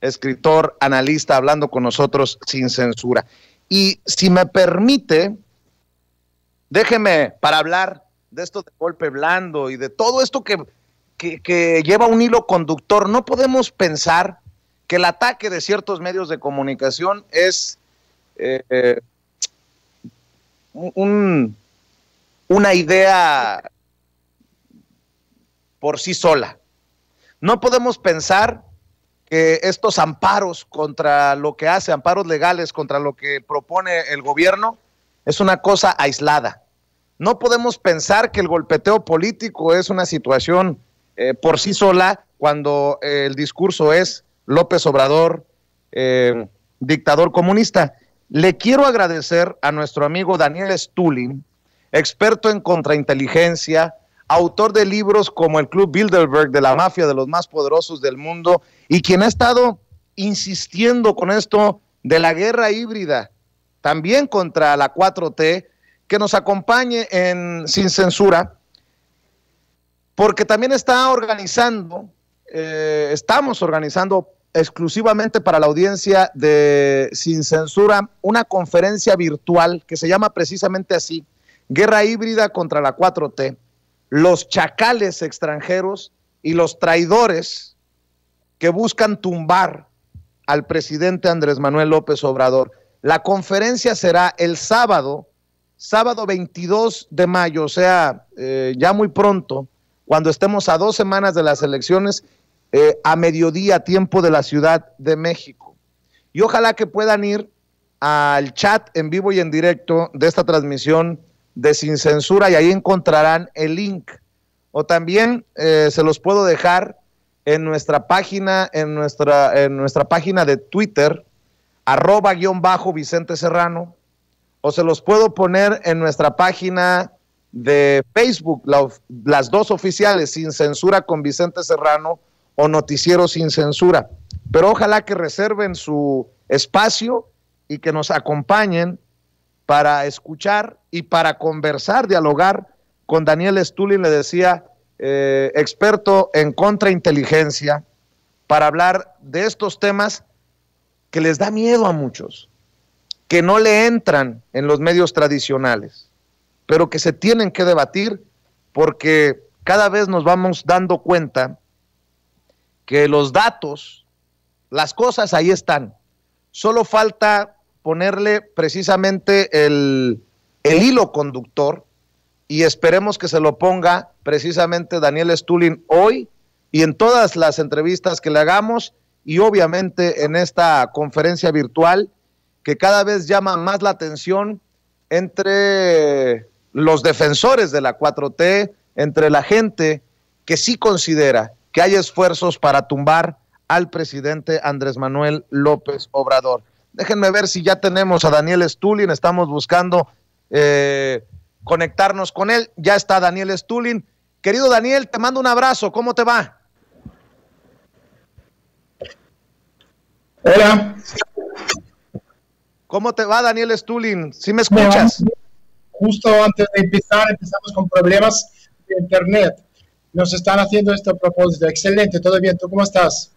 escritor, analista, hablando con nosotros sin censura. Y si me permite, déjeme para hablar de esto de golpe blando y de todo esto que lleva un hilo conductor. No podemos pensar que el ataque de ciertos medios de comunicación es una idea por sí sola. No podemos pensar que estos amparos contra lo que hace, amparos legales contra lo que propone el gobierno, es una cosa aislada. No podemos pensar que el golpeteo político es una situación por sí sola cuando el discurso es López Obrador, dictador comunista. Le quiero agradecer a nuestro amigo Daniel Stulin, experto en contrainteligencia, autor de libros como El Club Bilderberg, de la mafia de los más poderosos del mundo, y quien ha estado insistiendo con esto de la guerra híbrida, también contra la 4T, que nos acompañe en Sin Censura, porque también está organizando, estamos organizando exclusivamente para la audiencia de Sin Censura una conferencia virtual que se llama precisamente así, Guerra híbrida contra la 4T, los chacales extranjeros y los traidores que buscan tumbar al presidente Andrés Manuel López Obrador. La conferencia será el sábado 22 de mayo, o sea, ya muy pronto, cuando estemos a 2 semanas de las elecciones, a mediodía, tiempo de la Ciudad de México. Y ojalá que puedan ir al chat en vivo y en directo de esta transmisión de Sin Censura, y ahí encontrarán el link. O también se los puedo dejar en nuestra página, en nuestra página de Twitter, @Vicente Serrano, o se los puedo poner en nuestra página de Facebook, las dos oficiales, Sin Censura con Vicente Serrano o Noticiero Sin Censura. Pero ojalá que reserven su espacio y que nos acompañen para escuchar y para conversar, dialogar con Daniel Stulin, le decía, experto en contrainteligencia, para hablar de estos temas que les da miedo a muchos, que no le entran en los medios tradicionales, pero que se tienen que debatir porque cada vez nos vamos dando cuenta que los datos, las cosas ahí están. Solo falta ponerle precisamente el hilo conductor, y esperemos que se lo ponga precisamente Daniel Stulin hoy y en todas las entrevistas que le hagamos, y obviamente en esta conferencia virtual que cada vez llama más la atención entre los defensores de la 4T, entre la gente que sí considera que hay esfuerzos para tumbar al presidente Andrés Manuel López Obrador. Déjenme ver si ya tenemos a Daniel Stulin, estamos buscando conectarnos con él. Ya está Daniel Stulin. Querido Daniel, te mando un abrazo, ¿cómo te va? Hola. ¿Cómo te va, Daniel Stulin? ¿Sí me escuchas? Justo antes de empezar, empezamos con problemas de internet. Nos están haciendo esto a propósito. Excelente, todo bien. ¿Tú cómo estás?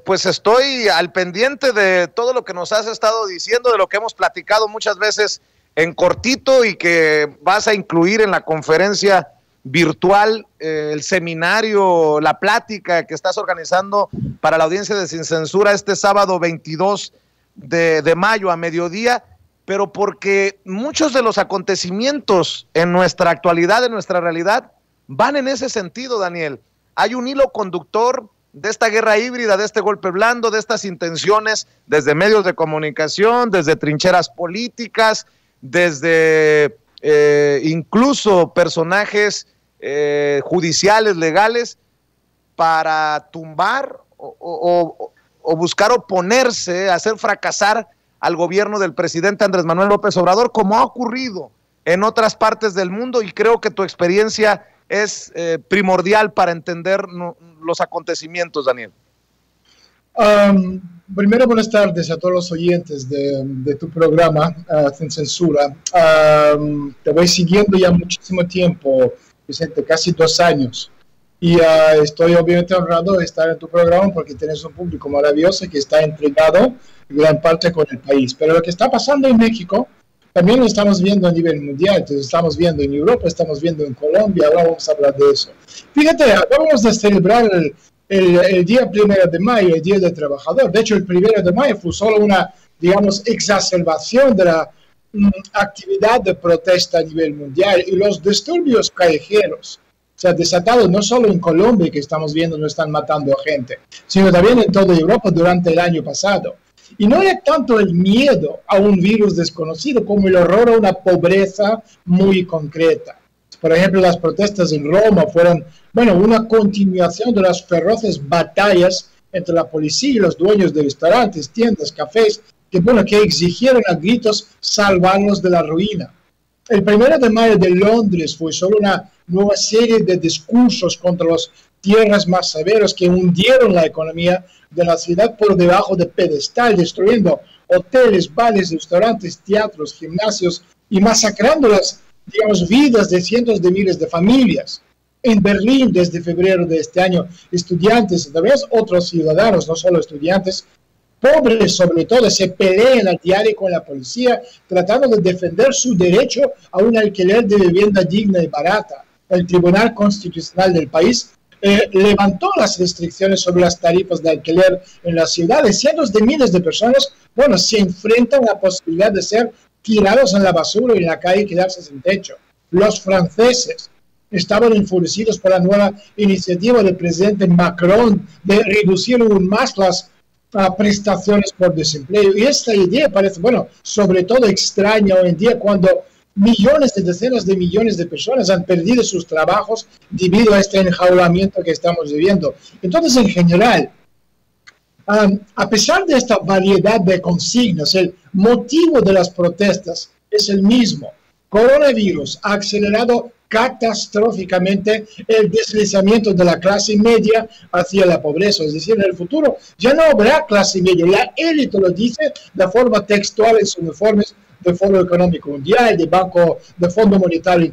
Pues estoy al pendiente de todo lo que nos has estado diciendo, de lo que hemos platicado muchas veces en cortito y que vas a incluir en la conferencia virtual, el seminario, la plática que estás organizando para la audiencia de Sin Censura este sábado 22 de mayo a mediodía, pero porque muchos de los acontecimientos en nuestra actualidad, en nuestra realidad, van en ese sentido, Daniel. Hay un hilo conductor de esta guerra híbrida, de este golpe blando, de estas intenciones desde medios de comunicación, desde trincheras políticas, desde incluso personajes judiciales, legales, para tumbar o buscar oponerse, hacer fracasar al gobierno del presidente Andrés Manuel López Obrador, como ha ocurrido en otras partes del mundo, y creo que tu experiencia es primordial para entender los acontecimientos, Daniel. Primero, buenas tardes a todos los oyentes de tu programa, Sin Censura. Te voy siguiendo ya muchísimo tiempo, Vicente, casi 2 años. y estoy obviamente honrado de estar en tu programa porque tienes un público maravilloso que está entregado en gran parte con el país. Pero lo que está pasando en México también lo estamos viendo a nivel mundial, entonces estamos viendo en Europa, estamos viendo en Colombia, ahora vamos a hablar de eso. Fíjate, vamos a celebrar el día 1 de mayo, el Día del Trabajador. De hecho, el 1 de mayo fue solo una, digamos, exacerbación de la actividad de protesta a nivel mundial y los disturbios callejeros se han desatado no solo en Colombia, que estamos viendo no están matando a gente, sino también en toda Europa durante el año pasado. Y no era tanto el miedo a un virus desconocido como el horror a una pobreza muy concreta. Por ejemplo, las protestas en Roma fueron, una continuación de las feroces batallas entre la policía y los dueños de restaurantes, tiendas, cafés, que exigieron a gritos salvarnos de la ruina. El 1 de mayo de Londres fue solo una nueva serie de discursos contra los tierras más severos que hundieron la economía de la ciudad por debajo de pedestal, destruyendo hoteles, bares, restaurantes, teatros, gimnasios y masacrando las, vidas de cientos de miles de familias. En Berlín, desde febrero de este año, estudiantes y también otros ciudadanos, no solo estudiantes, pobres sobre todo, se pelean a diario con la policía tratando de defender su derecho a un alquiler de vivienda digna y barata. El Tribunal Constitucional del país levantó las restricciones sobre las tarifas de alquiler en las ciudades. Cientos de miles de personas, se enfrentan a la posibilidad de ser tirados en la basura y en la calle y quedarse sin techo. Los franceses estaban enfurecidos por la nueva iniciativa del presidente Macron de reducir aún más las prestaciones por desempleo. Y esta idea parece, sobre todo extraña hoy en día cuando decenas de millones de personas han perdido sus trabajos debido a este enjaulamiento que estamos viviendo. Entonces, en general, a pesar de esta variedad de consignas, el motivo de las protestas es el mismo. Coronavirus ha acelerado catastróficamente el deslizamiento de la clase media hacia la pobreza. Es decir, en el futuro ya no habrá clase media. La élite lo dice de forma textual en sus informes del Foro Económico Mundial, del Fondo Monetario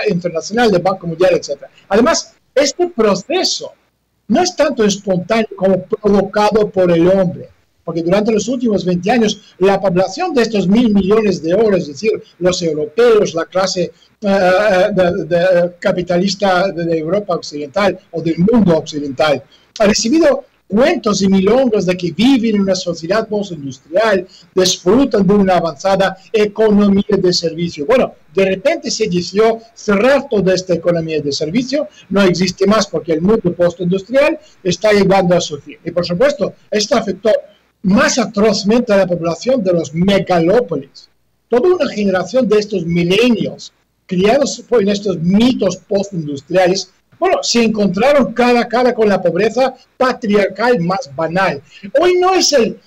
Internacional, del Banco Mundial, etc. Además, este proceso no es tanto espontáneo como provocado por el hombre, porque durante los últimos 20 años la población de estos 1.000 millones de euros, es decir, los europeos, la clase capitalista de Europa Occidental o del mundo occidental, ha recibido cuentos y milongas de que viven en una sociedad postindustrial, disfrutan de una avanzada economía de servicio. De repente se decidió cerrar toda esta economía de servicio, no existe más porque el mundo postindustrial está llegando a su fin. Y por supuesto, esto afectó más atrozmente a la población de los megalópolis. Toda una generación de estos milenios, criados en estos mitos postindustriales, se encontraron cara a cara con la pobreza patriarcal más banal. Hoy no es el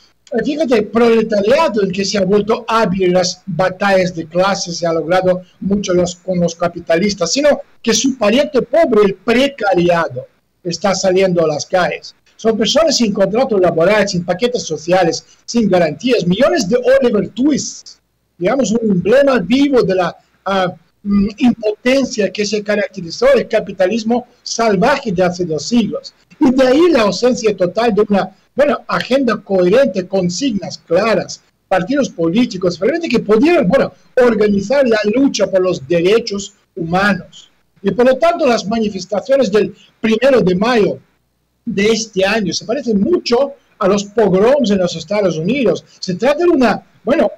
proletariado el que se ha vuelto hábil en las batallas de clases, se ha logrado mucho con los capitalistas, sino que su pariente pobre, el precariado, está saliendo a las calles. Son personas sin contrato laboral, sin paquetes sociales, sin garantías. Millones de Oliver Twist, digamos, un emblema vivo de la impotencia que se caracterizó el capitalismo salvaje de hace 2 siglos. Y de ahí la ausencia total de una agenda coherente, consignas claras, partidos políticos realmente que pudieran organizar la lucha por los derechos humanos. Y por lo tanto las manifestaciones del 1 de mayo de este año se parecen mucho a los pogroms en los Estados Unidos. Se trata de una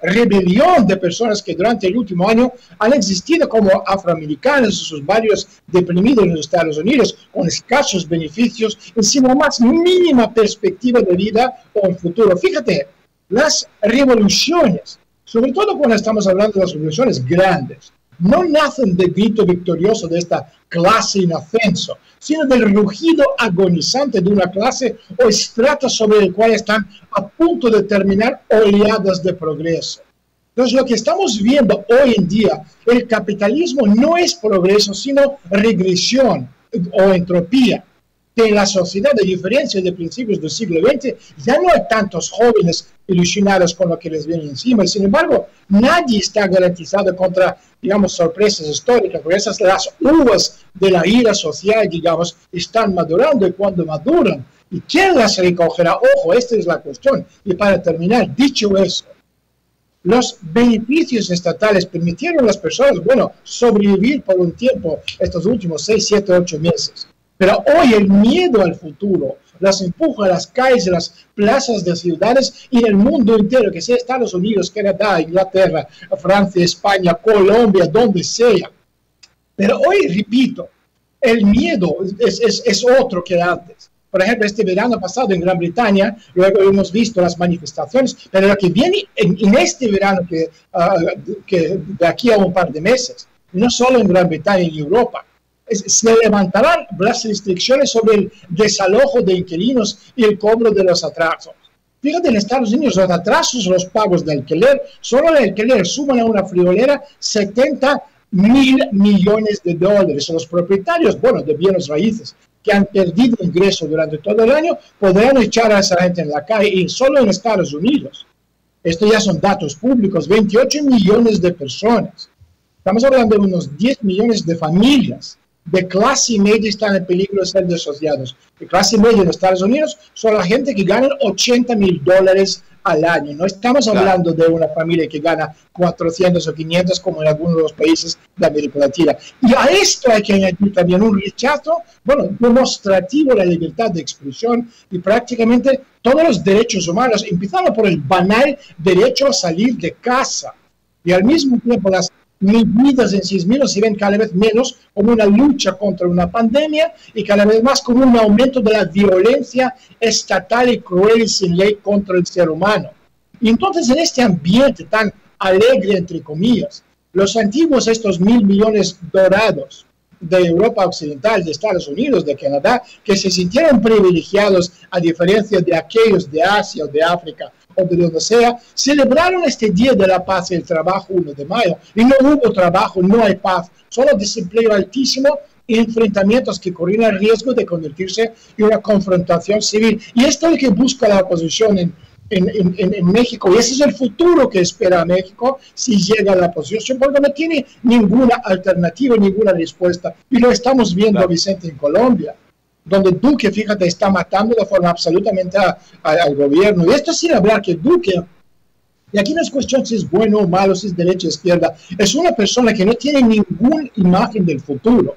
rebelión de personas que durante el último año han existido como afroamericanos en sus barrios deprimidos en los Estados Unidos, con escasos beneficios y sin la más mínima perspectiva de vida o en futuro. Fíjate, las revoluciones, sobre todo cuando estamos hablando de las revoluciones grandes, no nacen del grito victorioso de esta clase en ascenso, sino del rugido agonizante de una clase o estrato sobre el cual están a punto de terminar oleadas de progreso. Entonces, lo que estamos viendo hoy en día, el capitalismo no es progreso, sino regresión o entropía. que en la sociedad, a diferencia de principios del siglo XX, ya no hay tantos jóvenes ilusionados con lo que les viene encima. Sin embargo, nadie está garantizado contra, digamos, sorpresas históricas, porque esas las uvas de la ira social, digamos, están madurando, y cuando maduran, ¿y quién las recogerá? Ojo, esta es la cuestión. Y para terminar, dicho eso, los beneficios estatales permitieron a las personas, bueno, sobrevivir por un tiempo estos últimos 6, 7, 8 meses. Pero hoy el miedo al futuro las empuja a las calles, a las plazas de ciudades y en el mundo entero, que sea Estados Unidos, Canadá, Inglaterra, Francia, España, Colombia, donde sea. Pero hoy, repito, el miedo es otro que antes. Por ejemplo, este verano pasado en Gran Bretaña, luego hemos visto las manifestaciones, pero lo que viene en este verano, que de aquí a un par de meses, no solo en Gran Bretaña, en Europa, se levantarán las restricciones sobre el desalojo de inquilinos y el cobro de los atrasos. Fíjate, en Estados Unidos los atrasos, los pagos de alquiler, solo el alquiler suman a una friolera 70.000 millones de dólares. Los propietarios, bueno, de bienes raíces, que han perdido ingresos durante todo el año, podrán echar a esa gente en la calle, y solo en Estados Unidos. Esto ya son datos públicos, 28 millones de personas. Estamos hablando de unos 10 millones de familias de clase media están en peligro de ser desociados. De clase media en Estados Unidos son la gente que gana $80,000 al año. No estamos hablando de una familia que gana 400 o 500 como en algunos de los países de América Latina. Y a esto hay que añadir también un rechazo, bueno, demostrativo de la libertad de expresión y prácticamente todos los derechos humanos, empezando por el banal derecho a salir de casa. Y al mismo tiempo las medidas en sí mismas se ven cada vez menos como una lucha contra una pandemia y cada vez más como un aumento de la violencia estatal y cruel y sin ley contra el ser humano. Y entonces en este ambiente tan alegre, entre comillas, los antiguos, estos 1.000 millones dorados de Europa Occidental, de Estados Unidos, de Canadá, que se sintieron privilegiados a diferencia de aquellos de Asia o de África, o de donde sea, celebraron este Día de la Paz y el Trabajo 1 de mayo, y no hubo trabajo, no hay paz, solo desempleo altísimo y enfrentamientos que corrían el riesgo de convertirse en una confrontación civil. Y esto es lo que busca la oposición en México, y ese es el futuro que espera México si llega a la oposición, porque no tiene ninguna alternativa, ninguna respuesta, y lo estamos viendo, claro, Vicente, en Colombia, donde Duque, fíjate, está matando de forma absolutamente al gobierno. Y esto sin hablar que Duque, y aquí no es cuestión si es bueno o malo, si es derecha o izquierda, es una persona que no tiene ninguna imagen del futuro.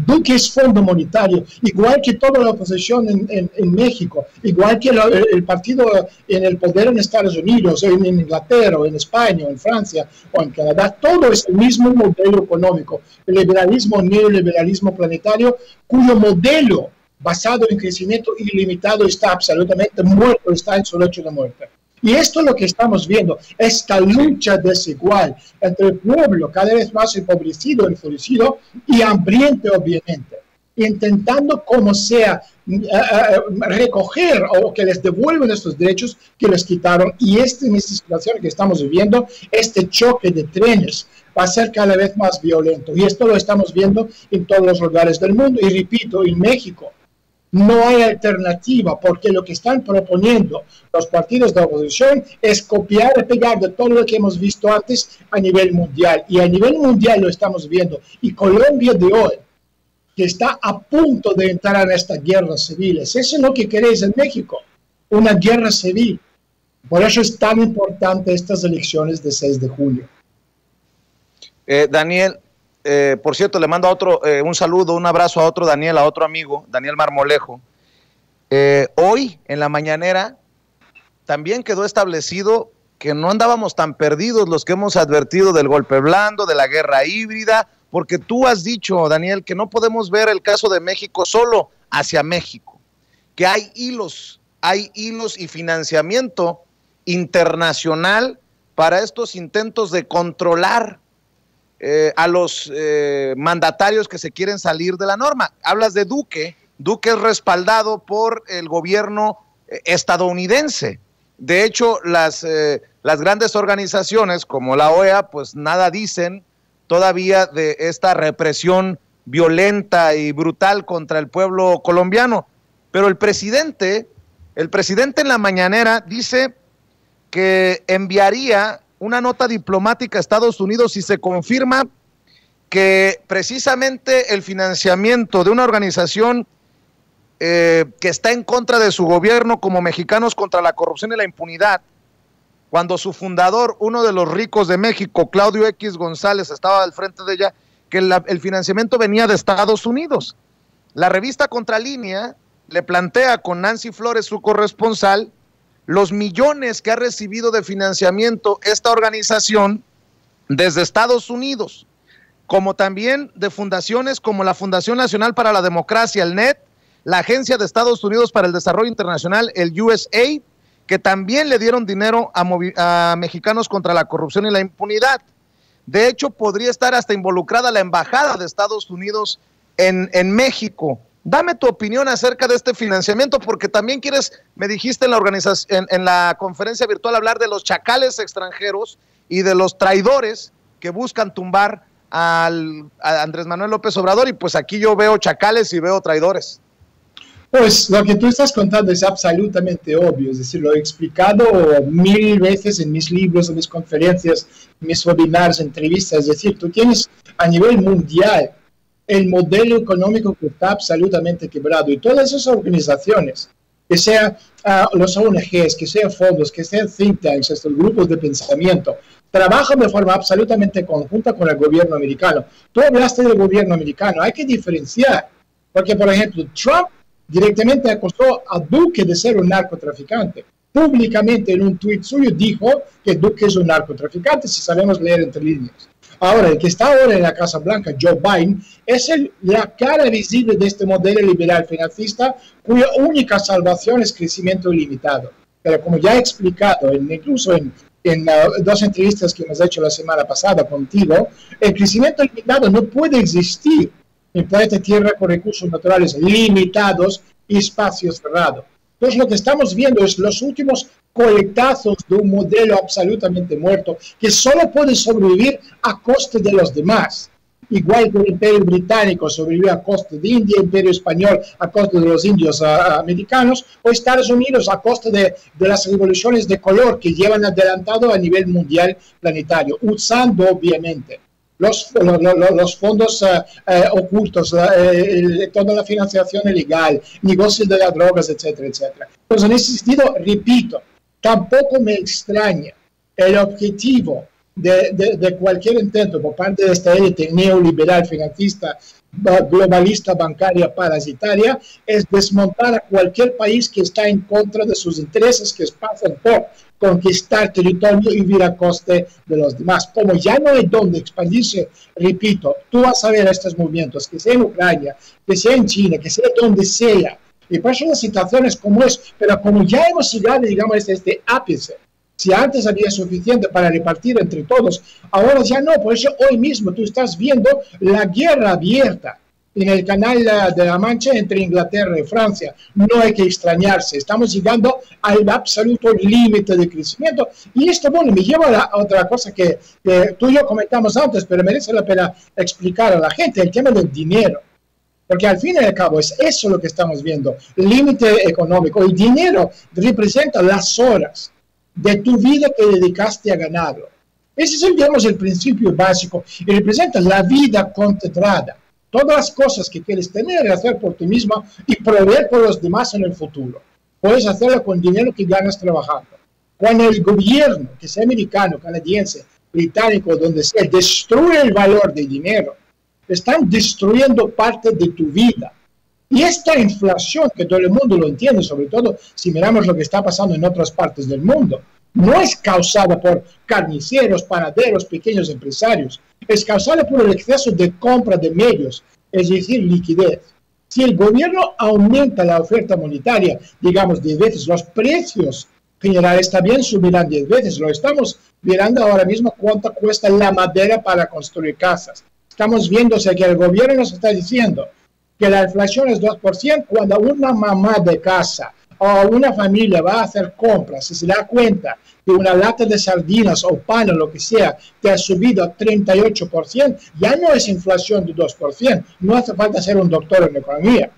Duque es fondo monetario, igual que toda la oposición en México, igual que el partido en el poder en Estados Unidos, o en Inglaterra, o en España, o en Francia, o en Canadá. Todo es el mismo modelo económico, el liberalismo, neoliberalismo planetario, cuyo modelo basado en crecimiento ilimitado está absolutamente muerto, está en su lecho de muerte. Y esto es lo que estamos viendo, esta lucha desigual entre el pueblo cada vez más empobrecido, enfurecido y hambriento, obviamente, intentando como sea recoger o que les devuelvan estos derechos que les quitaron. Y en esta situación que estamos viviendo, este choque de trenes va a ser cada vez más violento. Y esto lo estamos viendo en todos los lugares del mundo. Y repito, en México no hay alternativa, porque lo que están proponiendo los partidos de oposición es copiar y pegar de todo lo que hemos visto antes a nivel mundial. Y a nivel mundial lo estamos viendo. Y Colombia de hoy, que está a punto de entrar en esta guerra civil, ¿eso es lo que queréis en México? Una guerra civil. Por eso es tan importante estas elecciones de 6 de julio. Daniel, por cierto, le mando a otro, un saludo, un abrazo a otro Daniel, a otro amigo, Daniel Marmolejo. Hoy, en la mañanera, también quedó establecido que no andábamos tan perdidos los que hemos advertido del golpe blando, de la guerra híbrida, porque tú has dicho, Daniel, que no podemos ver el caso de México solo hacia México, que hay hilos y financiamiento internacional para estos intentos de controlar a los mandatarios que se quieren salir de la norma. Hablas de Duque. Duque es respaldado por el gobierno estadounidense. De hecho, las grandes organizaciones como la OEA, pues nada dicen todavía de esta represión violenta y brutal contra el pueblo colombiano. Pero el presidente en la mañanera dice que enviaría una nota diplomática a Estados Unidos si se confirma que precisamente el financiamiento de una organización que está en contra de su gobierno, como Mexicanos contra la Corrupción y la Impunidad, cuando su fundador, uno de los ricos de México, Claudio X González, estaba al frente de ella, que el financiamiento venía de Estados Unidos. La revista Contralínea le plantea con Nancy Flores, su corresponsal, los millones que ha recibido de financiamiento esta organización desde Estados Unidos, como también de fundaciones como la Fundación Nacional para la Democracia, el NED, la Agencia de Estados Unidos para el Desarrollo Internacional, el USAID, que también le dieron dinero a Mexicanos contra la Corrupción y la Impunidad. De hecho, podría estar hasta involucrada la Embajada de Estados Unidos en México. Dame tu opinión acerca de este financiamiento, porque también me dijiste en la organización, en la conferencia virtual, hablar de los chacales extranjeros y de los traidores que buscan tumbar a Andrés Manuel López Obrador, y pues aquí yo veo chacales y veo traidores. Pues lo que tú estás contando es absolutamente obvio, es decir, lo he explicado 1000 veces en mis libros, en mis conferencias, en mis webinars, entrevistas, es decir, tú tienes a nivel mundial el modelo económico que está absolutamente quebrado, y todas esas organizaciones, que sean los ONGs, que sean fondos, que sean think tanks, estos grupos de pensamiento, trabajan de forma absolutamente conjunta con el gobierno americano. Tú hablaste del gobierno americano, hay que diferenciar, porque por ejemplo, Trump directamente acusó a Duque de ser un narcotraficante. Públicamente en un tuit suyo dijo que Duque es un narcotraficante, si sabemos leer entre líneas. Ahora, el que está ahora en la Casa Blanca, Joe Biden, es la cara visible de este modelo liberal financista cuya única salvación es crecimiento ilimitado. Pero como ya he explicado, incluso en dos entrevistas que hemos hecho la semana pasada contigo, el crecimiento ilimitado no puede existir en el planeta Tierra con recursos naturales limitados y espacio cerrado. Entonces lo que estamos viendo es los últimos coletazos de un modelo absolutamente muerto que solo puede sobrevivir a costa de los demás. Igual que el Imperio Británico sobrevivió a costa de India, el Imperio Español a costa de los indios americanos, o Estados Unidos a costa de las revoluciones de color que llevan adelantado a nivel mundial planetario, usando obviamente los fondos ocultos, toda la financiación ilegal, negocios de las drogas, etcétera, etcétera. Entonces, en ese sentido, repito, tampoco me extraña el objetivo de cualquier intento por parte de esta élite neoliberal, financista, globalista, bancaria, parasitaria, es desmontar a cualquier país que está en contra de sus intereses, que pasan por conquistar territorio y vivir a coste de los demás. Como ya no hay donde expandirse, repito, tú vas a ver estos movimientos, que sea en Ucrania, que sea en China, que sea donde sea, y por eso la situación es como es, pero como ya hemos llegado, digamos, a este ápice, si antes había suficiente para repartir entre todos, ahora ya no. Por eso hoy mismo tú estás viendo la guerra abierta en el canal de la Mancha entre Inglaterra y Francia. No hay que extrañarse, estamos llegando al absoluto límite de crecimiento. Y esto, bueno, me lleva a otra cosa que tú y yo comentamos antes, pero merece la pena explicar a la gente, el tema del dinero. Porque al fin y al cabo es eso lo que estamos viendo, el límite económico. El dinero representa las horas de tu vida que dedicaste a ganarlo. Ese es, digamos, el principio básico y representa la vida concentrada. Todas las cosas que quieres tener y hacer por ti mismo y proveer por los demás en el futuro. Puedes hacerlo con dinero que ganas trabajando. Cuando el gobierno, que sea americano, canadiense, británico, donde sea, destruye el valor del dinero, están destruyendo parte de tu vida. Y esta inflación, que todo el mundo lo entiende, sobre todo si miramos lo que está pasando en otras partes del mundo, no es causada por carniceros, panaderos, pequeños empresarios, es causada por el exceso de compra de medios, es decir, liquidez. Si el gobierno aumenta la oferta monetaria, digamos 10 veces, los precios generales también subirán 10 veces. Lo estamos mirando ahora mismo cuánto cuesta la madera para construir casas. Estamos viendo que el gobierno nos está diciendo que la inflación es 2%, cuando una mamá de casa o una familia va a hacer compras y se da cuenta que una lata de sardinas o pan o lo que sea te ha subido a 38%, ya no es inflación de 2%, no hace falta ser un doctor en economía.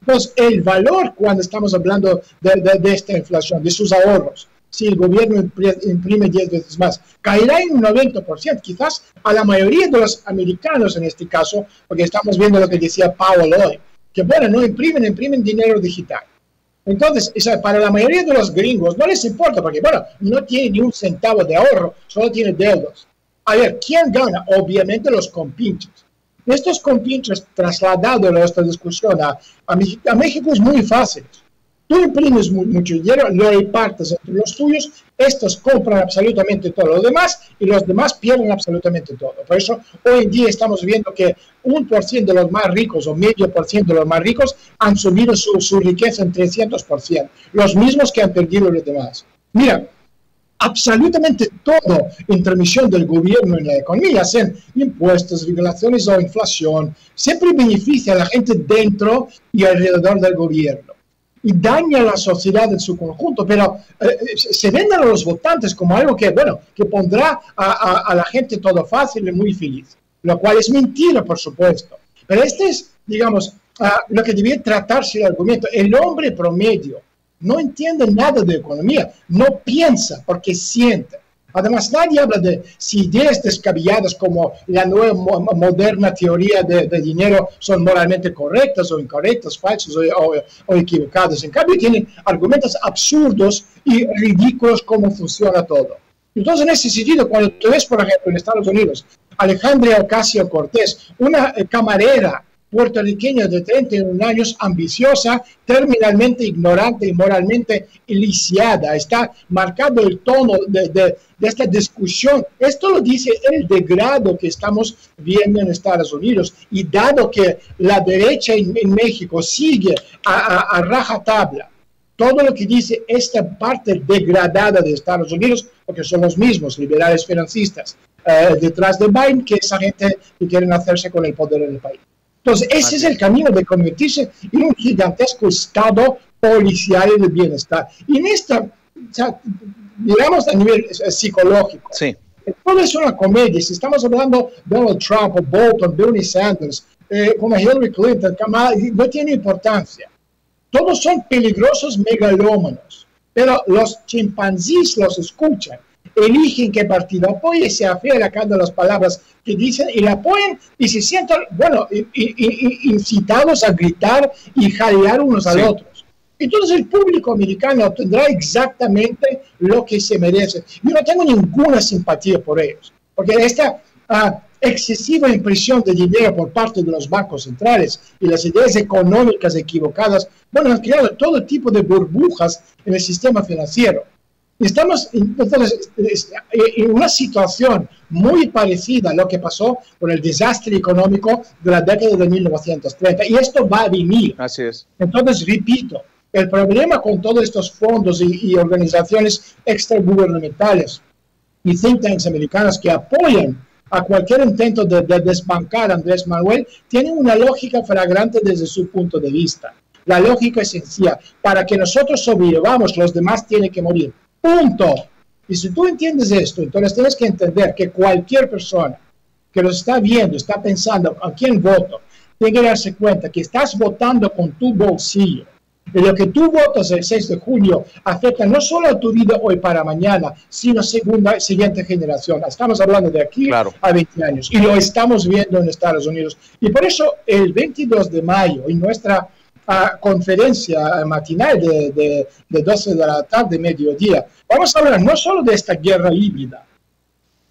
Entonces, el valor cuando estamos hablando de esta inflación, de sus ahorros, si el gobierno imprime 10 veces más, caerá en un 90%, quizás a la mayoría de los americanos en este caso, porque estamos viendo lo que decía Powell hoy, que bueno, no imprimen dinero digital. Entonces, para la mayoría de los gringos no les importa, porque bueno, no tienen ni un centavo de ahorro, solo tienen deudas. A ver, ¿quién gana? Obviamente los compinches. Estos compinches, trasladado a nuestra discusión a México, es muy fácil. Tú imprimes mucho dinero, lo repartes entre los tuyos, estos compran absolutamente todo lo demás y los demás pierden absolutamente todo. Por eso hoy en día estamos viendo que 1% de los más ricos o medio por ciento de los más ricos han subido su riqueza en 300%, los mismos que han perdido los demás. Mira, absolutamente todo intermisión del gobierno en la economía, sean impuestos, regulaciones o inflación, siempre beneficia a la gente dentro y alrededor del gobierno y daña a la sociedad en su conjunto, pero se venden a los votantes como algo que, bueno, que pondrá a la gente todo fácil y muy feliz, lo cual es mentira, por supuesto. Pero este es, digamos, lo que debía tratarse el argumento. El hombre promedio no entiende nada de economía, no piensa porque siente. Además, nadie habla de si ideas descabelladas como la nueva moderna teoría de dinero son moralmente correctas o incorrectas, falsas o equivocadas. En cambio, tienen argumentos absurdos y ridículos cómo funciona todo. Entonces, en ese sentido, cuando tú ves, por ejemplo, en Estados Unidos, Alejandra Ocasio-Cortez, una camarera puertorriqueña de 31 años, ambiciosa, terminalmente ignorante y moralmente lisiada. Está marcando el tono de esta discusión. Esto lo dice el degrado que estamos viendo en Estados Unidos. Y dado que la derecha en México sigue a rajatabla todo lo que dice esta parte degradada de Estados Unidos, porque son los mismos liberales financistas detrás de Biden, que esa gente que quieren hacerse con el poder en el país. Entonces, ese es el camino de convertirse en un gigantesco estado policial y de bienestar. Y en esta, o sea, digamos a nivel psicológico, sí, todo es una comedia. Si estamos hablando de Donald Trump, o Bolton, Bernie Sanders, como Hillary Clinton, Kamala, no tiene importancia. Todos son peligrosos megalómanos, pero los chimpancés los escuchan, eligen qué partido apoya y se aferran a cada las palabras que dicen y la apoyan y se sienten, bueno, incitados a gritar y jalear unos al otros. Entonces el público americano obtendrá exactamente lo que se merece. Yo no tengo ninguna simpatía por ellos, porque esta excesiva impresión de dinero por parte de los bancos centrales y las ideas económicas equivocadas, bueno, han creado todo tipo de burbujas en el sistema financiero. Estamos entonces en una situación muy parecida a lo que pasó con el desastre económico de la década de 1930, y esto va a venir. Así es. Entonces, repito, el problema con todos estos fondos y organizaciones extragubernamentales y think tanks americanas que apoyan a cualquier intento de desbancar a Andrés Manuel tiene una lógica flagrante desde su punto de vista. La lógica es sencilla: para que nosotros sobrevivamos, los demás tienen que morir. Punto. Y si tú entiendes esto, entonces tienes que entender que cualquier persona que lo está viendo, está pensando a quién voto, tiene que darse cuenta que estás votando con tu bolsillo. Y lo que tú votas el 6 de julio afecta no solo a tu vida hoy para mañana, sino siguiente generación. Estamos hablando de aquí a 20 años. Y lo estamos viendo en Estados Unidos. Y por eso el 22 de mayo, en nuestra conferencia matinal de 12 de la tarde, mediodía, vamos a hablar no solo de esta guerra híbrida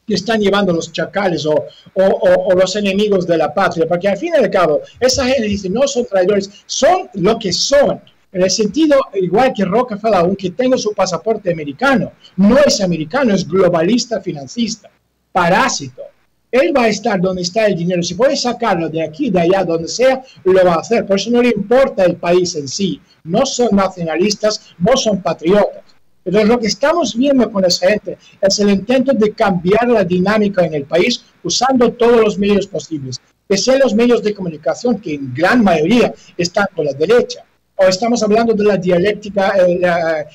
que están llevando los chacales o los enemigos de la patria, porque al fin y al cabo, esa gente dice, no son traidores, son lo que son. En el sentido, igual que Rockefeller, aunque tenga su pasaporte americano, no es americano, es globalista financista, parásito. Él va a estar donde está el dinero. Si puede sacarlo de aquí, de allá, donde sea, lo va a hacer. Por eso no le importa el país en sí. No son nacionalistas, no son patriotas. Pero lo que estamos viendo con esa gente es el intento de cambiar la dinámica en el país usando todos los medios posibles. Que sean los medios de comunicación, que en gran mayoría están con la derecha. O estamos hablando de la dialéctica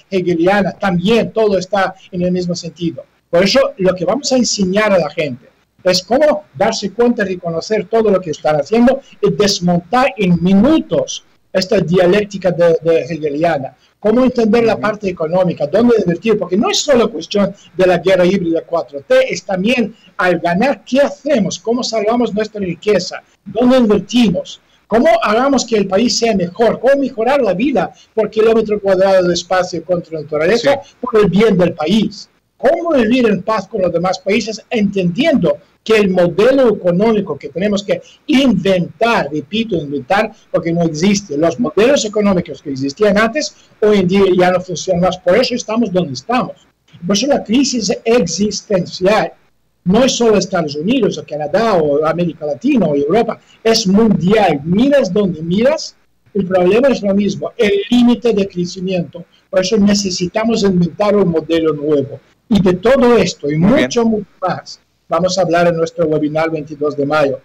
hegeliana, también todo está en el mismo sentido. Por eso lo que vamos a enseñar a la gente es cómo darse cuenta y reconocer todo lo que están haciendo y desmontar en minutos esta dialéctica de hegeliana. Cómo entender la parte económica, dónde invertir, porque no es solo cuestión de la guerra híbrida 4T, es también al ganar, ¿qué hacemos? ¿Cómo salvamos nuestra riqueza? ¿Dónde invertimos? ¿Cómo hagamos que el país sea mejor? ¿Cómo mejorar la vida por kilómetro cuadrado de espacio contra la naturaleza por el bien del país? ¿Cómo vivir en paz con los demás países entendiendo que el modelo económico que tenemos que inventar, repito, inventar, porque no existe, los modelos económicos que existían antes, hoy en día ya no funcionan más, por eso estamos donde estamos. Por eso la crisis existencial no es solo Estados Unidos o Canadá o América Latina o Europa, es mundial. Miras donde miras, el problema es lo mismo, el límite de crecimiento. Por eso necesitamos inventar un modelo nuevo. Y de todo esto y mucho más vamos a hablar en nuestro webinar 22 de mayo.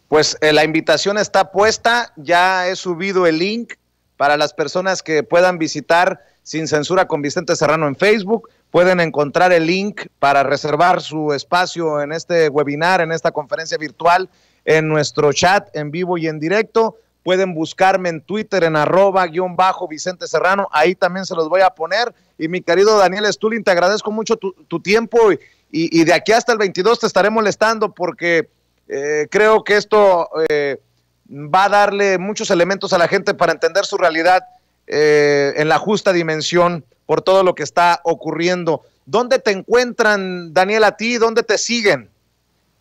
Pues la invitación está puesta, ya he subido el link para las personas que puedan visitar Sin Censura con Vicente Serrano en Facebook. Pueden encontrar el link para reservar su espacio en este webinar, en esta conferencia virtual, en nuestro chat en vivo y en directo. Pueden buscarme en Twitter en @_Vicente Serrano, ahí también se los voy a poner. Y mi querido Daniel Stulin, te agradezco mucho tu tiempo y de aquí hasta el 22 te estaré molestando porque creo que esto va a darle muchos elementos a la gente para entender su realidad en la justa dimensión por todo lo que está ocurriendo. ¿Dónde te encuentran, Daniel, a ti? ¿Dónde te siguen?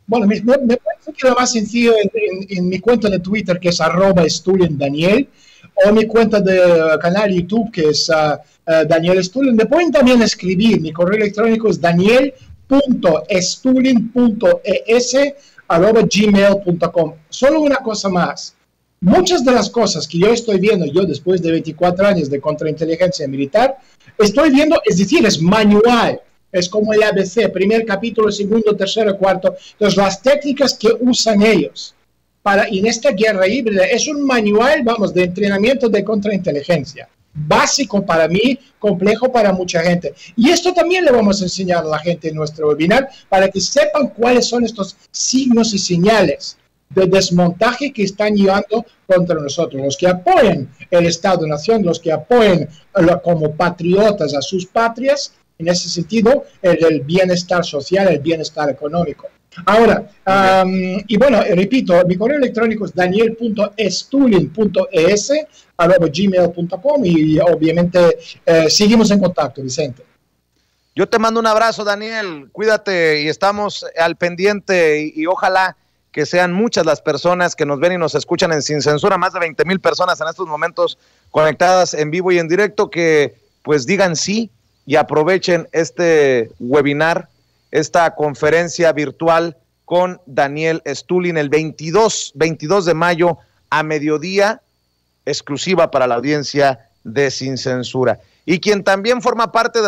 Bueno, me parece que lo más sencillo en mi cuenta de Twitter, que es @StulinDaniel, o mi cuenta de canal YouTube, que es Daniel Stulin. Me pueden también escribir, mi correo electrónico es daniel.stulin.es@gmail.com. Solo una cosa más. Muchas de las cosas que yo estoy viendo, yo después de 24 años de contrainteligencia militar, estoy viendo, es decir, es manual. Es como el ABC, primer capítulo, segundo, tercero, cuarto. Entonces, las técnicas que usan ellos en esta guerra híbrida es un manual, vamos, de entrenamiento de contrainteligencia. Básico para mí, complejo para mucha gente. Y esto también le vamos a enseñar a la gente en nuestro webinar para que sepan cuáles son estos signos y señales de desmontaje que están llevando contra nosotros. Los que apoyan el Estado-Nación, los que apoyan como patriotas a sus patrias, en ese sentido, el bienestar social, el bienestar económico. Ahora, y bueno, repito, mi correo electrónico es daniel.stulin.es@gmail.com y obviamente seguimos en contacto, Vicente. Yo te mando un abrazo, Daniel, cuídate y estamos al pendiente y ojalá que sean muchas las personas que nos ven y nos escuchan en Sin Censura, más de 20,000 personas en estos momentos conectadas en vivo y en directo, que pues digan sí y aprovechen este webinar, esta conferencia virtual con Daniel Stulin el 22 de mayo a mediodía, exclusiva para la audiencia de Sin Censura. Y quien también forma parte de la